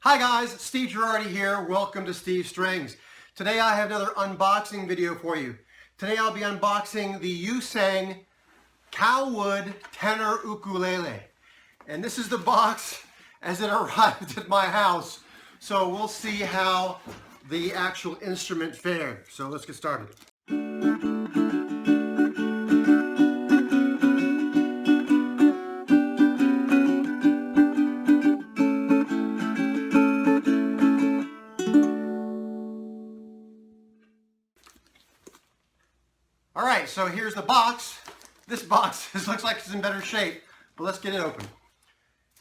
Hi guys, Steve Girardi here. Welcome to Steve Strings. Today I have another unboxing video for you. Today I'll be unboxing the Yoseng Cowwood Tenor Ukulele. And this is the box as it arrived at my house. So we'll see how the actual instrument fared. So let's get started. Alright, so here's the box. This box looks like it's in better shape, but let's get it open.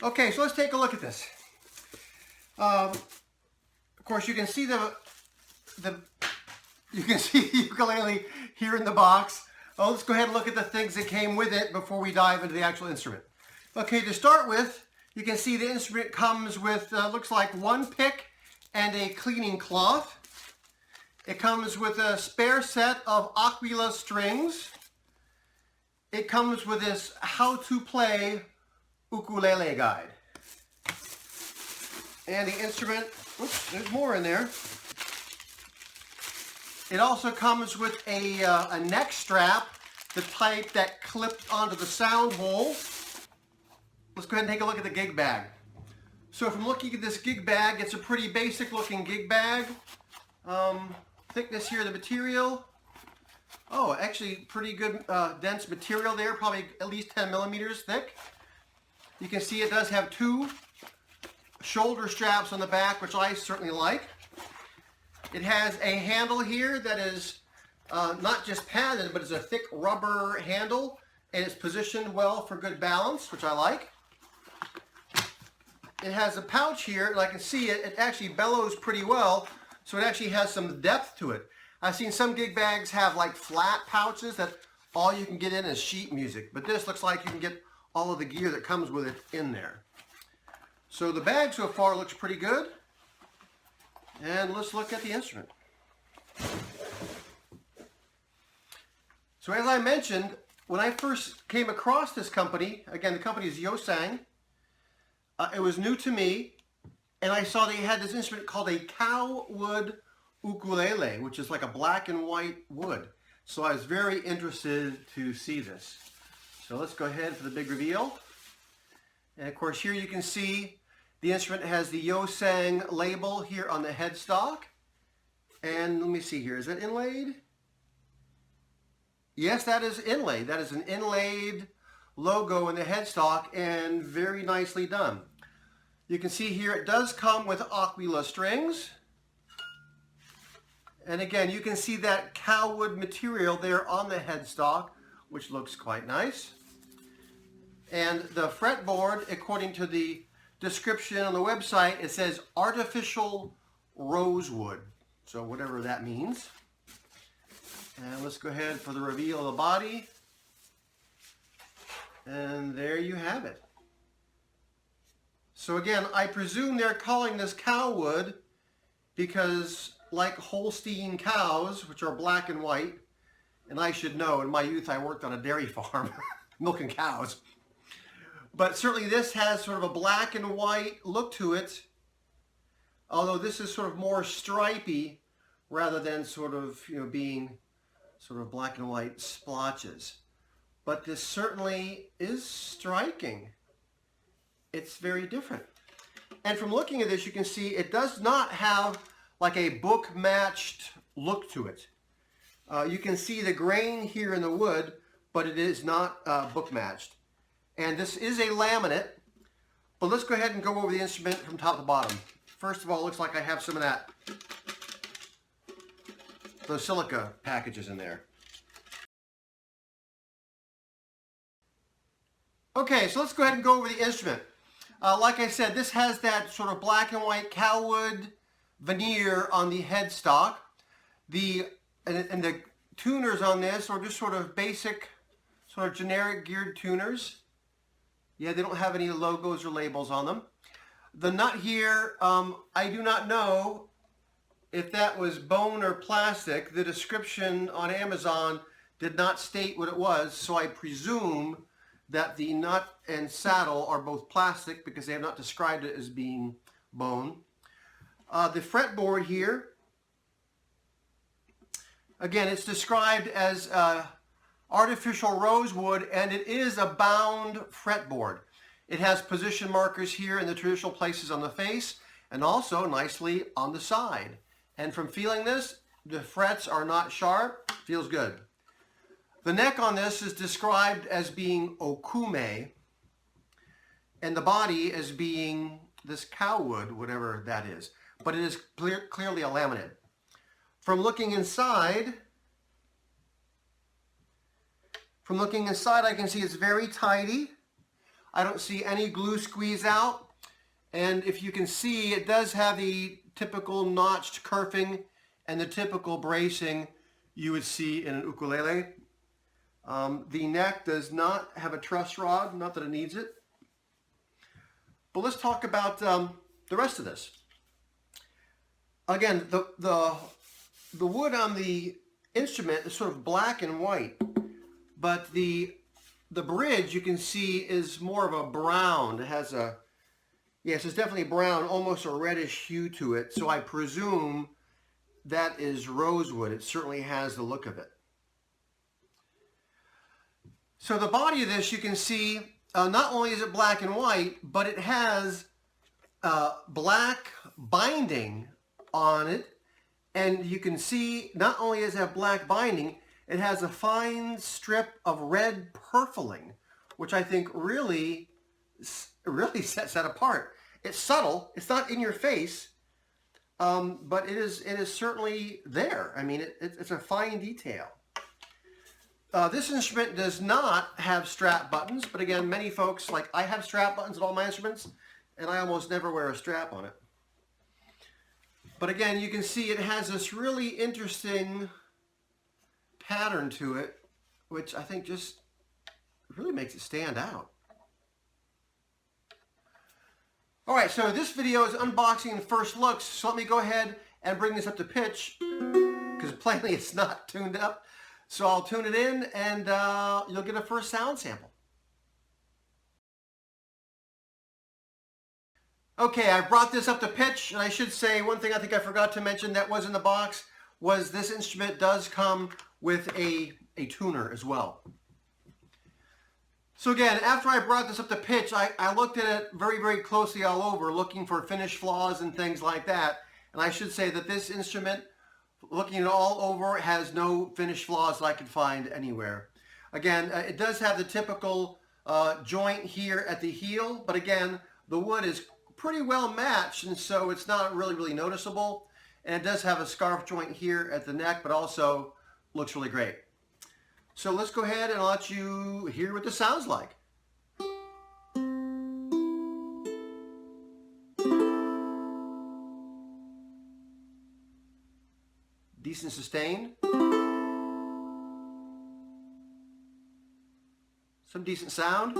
Okay, so let's take a look at this. Of course, you can see the ukulele here in the box. Oh, let's go ahead and look at the things that came with it before we dive into the actual instrument. Okay, to start with, you can see the instrument comes with, looks like one pick and a cleaning cloth. It comes with a spare set of Aquila strings. It comes with this how to play ukulele guide. And the instrument, oops, there's more in there. It also comes with a neck strap, the type that clipped onto the sound hole. Let's go ahead and take a look at the gig bag. So from looking at this gig bag, it's a pretty basic looking gig bag. Thickness here of the material. Oh, actually pretty good dense material there, probably at least 10 millimeters thick. You can see it does have two shoulder straps on the back, which I certainly like. It has a handle here that is not just padded, but it's a thick rubber handle, and it's positioned well for good balance, which I like. It has a pouch here, and I can see it actually bellows pretty well. So it actually has some depth to it. I've seen some gig bags have like flat pouches that all you can get in is sheet music, but this looks like you can get all of the gear that comes with it in there. So the bag so far looks pretty good. And let's look at the instrument. So as I mentioned, when I first came across this company, again the company is Yoseng, it was new to me. And I saw they had this instrument called a Cowwood ukulele, which is like a black and white wood. So I was very interested to see this. So let's go ahead for the big reveal. And of course here you can see the instrument has the Yoseng label here on the headstock. And let me see here, is that inlaid? Yes, that is inlaid. That is an inlaid logo in the headstock and very nicely done. You can see here it does come with Aquila strings. And again, you can see that cowwood material there on the headstock, which looks quite nice. And the fretboard, according to the description on the website, it says artificial rosewood. So whatever that means. And let's go ahead for the reveal of the body. And there you have it. So again, I presume they're calling this cowwood because like Holstein cows, which are black and white, and I should know, in my youth I worked on a dairy farm milking cows. But certainly this has sort of a black and white look to it, although this is sort of more stripy rather than sort of, being sort of black and white splotches. But this certainly is striking. It's very different. And from looking at this, you can see it does not have like a book matched look to it. You can see the grain here in the wood, but it is not book matched. And this is a laminate, but let's go ahead and go over the instrument from top to bottom. First of all, it looks like I have some of those silica packages in there. Okay, so let's go ahead and go over the instrument. Like I said, this has that sort of black and white cowwood veneer on the headstock. And the tuners on this are just sort of basic, sort of generic geared tuners. Yeah, they don't have any logos or labels on them. The nut here, I do not know if that was bone or plastic. The description on Amazon did not state what it was, so I presume that the nut and saddle are both plastic because they have not described it as being bone. The fretboard here, again, it's described as artificial rosewood, and it is a bound fretboard. It has position markers here in the traditional places on the face and also nicely on the side. And from feeling this, the frets are not sharp, feels good. The neck on this is described as being okume, and the body as being this cowwood, whatever that is. But it is clearly a laminate. From looking inside, I can see it's very tidy. I don't see any glue squeeze out. And if you can see, it does have the typical notched kerfing and the typical bracing you would see in an ukulele. The neck does not have a truss rod, not that it needs it. But let's talk about the rest of this. Again, the wood on the instrument is sort of black and white, but the bridge you can see is more of a brown. It has a, yes, it's definitely brown, almost a reddish hue to it. So I presume that is rosewood. It certainly has the look of it. So the body of this, you can see, not only is it black and white, but it has black binding on it. And you can see, not only does it have black binding, it has a fine strip of red purfling, which I think really sets that apart. It's subtle. It's not in your face, but it is certainly there. I mean, it's a fine detail. This instrument does not have strap buttons, but again, many folks, like I have strap buttons on all my instruments, and I almost never wear a strap on it. But again, you can see it has this really interesting pattern to it, which I think just really makes it stand out. All right, so this video is unboxing and first looks, so let me go ahead and bring this up to pitch, because plainly it's not tuned up. So I'll tune it in, and you'll get a first sound sample. Okay, I brought this up to pitch, and I should say one thing I think I forgot to mention that was in the box was this instrument does come with a tuner as well. So again, after I brought this up to pitch, I looked at it very, very closely all over, looking for finish flaws and things like that. And I should say that this instrument, looking it all over, has no finish flaws that I could find anywhere. Again, it does have the typical joint here at the heel, but again, the wood is pretty well matched, and so it's not really noticeable. And it does have a scarf joint here at the neck, but also looks really great. So let's go ahead and I'll let you hear what this sounds like. Decent sustain. Some decent sound.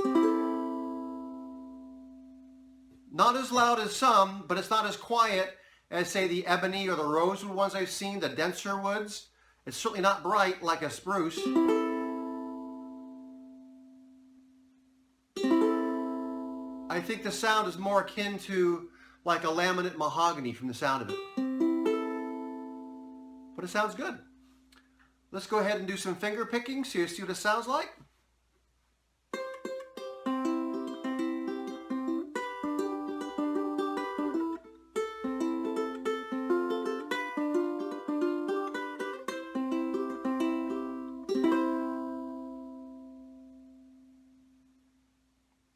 Not as loud as some, but it's not as quiet as, say, the ebony or the rosewood ones I've seen, the denser woods. It's certainly not bright like a spruce. I think the sound is more akin to like a laminate mahogany from the sound of it. But it sounds good. Let's go ahead and do some finger picking so you see what it sounds like.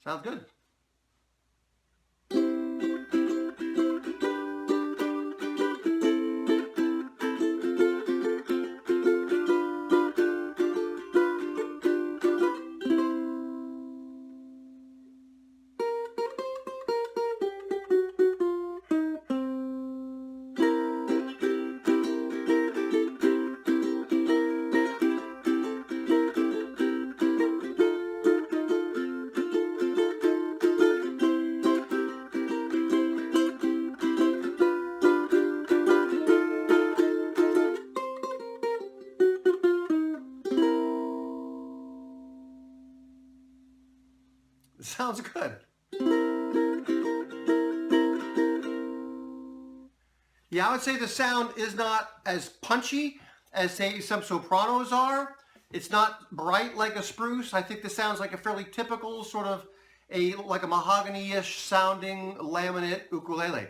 Sounds good. It sounds good. Yeah, I would say the sound is not as punchy as, say, some sopranos are. It's not bright like a spruce. I think this sounds like a fairly typical sort of like a mahogany-ish sounding laminate ukulele.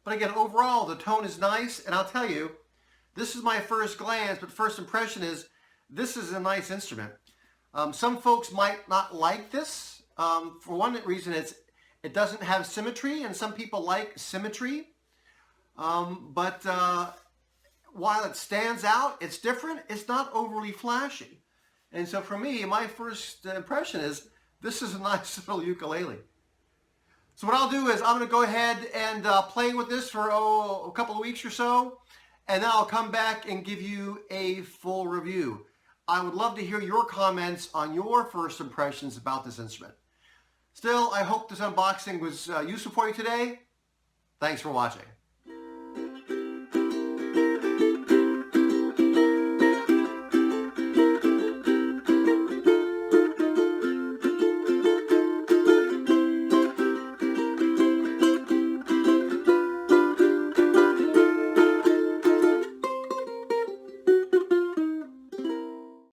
But again, overall, the tone is nice, and I'll tell you, this is my first glance, but first impression is this is a nice instrument. Some folks might not like this. For one reason, it doesn't have symmetry, and some people like symmetry. But while it stands out, it's different. It's not overly flashy. And so for me, my first impression is this is a nice little ukulele. So what I'll do is I'm going to go ahead and play with this for a couple of weeks or so, and then I'll come back and give you a full review. I would love to hear your comments on your first impressions about this instrument. Still, I hope this unboxing was useful for you today. Thanks for watching.